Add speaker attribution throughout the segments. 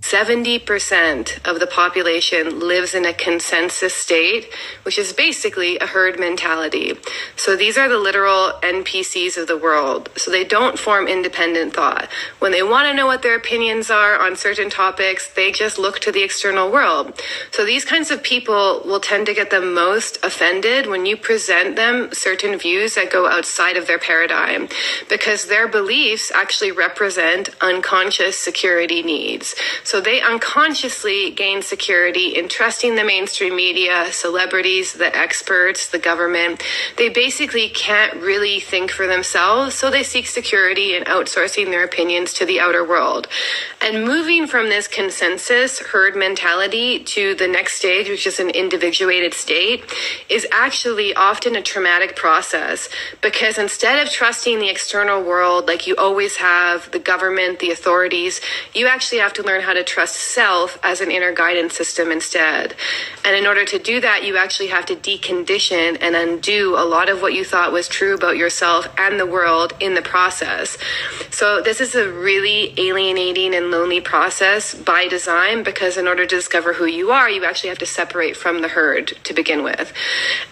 Speaker 1: 70% of the population lives in a consensus state, which is basically a herd mentality. So these are the literal NPCs of the world. So they don't form independent thought. When they want to know what their opinions are on certain topics, they just look to the external world. So these kinds of people will tend to get the most offended when you present them certain views that go outside of their paradigm, because their beliefs actually represent unconscious security needs. So they unconsciously gain security in trusting the mainstream media, celebrities, the experts, the government. They basically can't really think for themselves, so they seek security in outsourcing their opinions to the outer world. And moving from this consensus herd mentality to the next stage, which is an individuated state, is actually often a traumatic process, because instead of trusting the external world like you always have, the government, the authorities, you actually have to learn how to trust self as an inner guidance system instead. And in order to do that, you actually have to decondition and undo a lot of what you thought was true about yourself and the world in the process. So this is a really alienating and lonely process by design, because in order to discover who you are, you actually have to separate from the herd to begin with.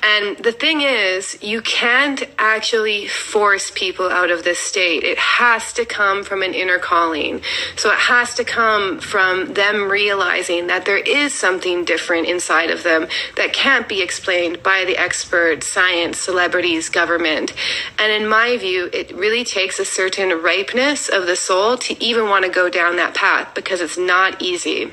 Speaker 1: And the thing is, you can't actually force people out of this state. It has to come from an inner calling. So it has to come from them realizing that there is something different inside of them that can't be explained by the experts, science, celebrities, government. And in my view, it really takes a certain ripeness of the soul to even want to go down that path, because it's not easy.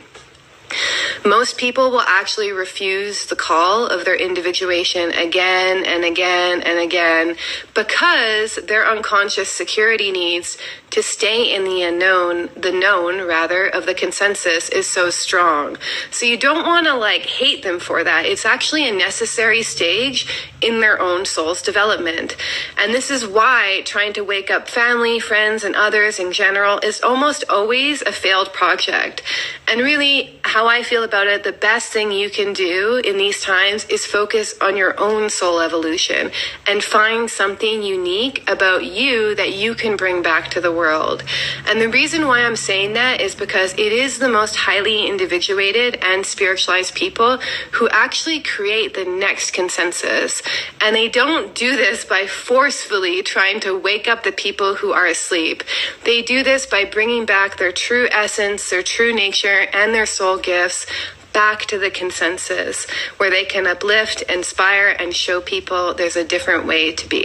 Speaker 1: Most people will actually refuse the call of their individuation again and again and again, because their unconscious security needs to stay in the unknown, the known rather, of the consensus is so strong. So you don't want to hate them for that. It's actually a necessary stage in their own soul's development. And this is why trying to wake up family, friends, and others in general is almost always a failed project. And really, how I feel about it, the best thing you can do in these times is focus on your own soul evolution and find something unique about you that you can bring back to the world. And the reason why I'm saying that is because it is the most highly individuated and spiritualized people who actually create the next consensus. And they don't do this by forcefully trying to wake up the people who are asleep. They do this by bringing back their true essence, their true nature, and their soul gifts back to the consensus, where they can uplift, inspire, and show people there's a different way to be.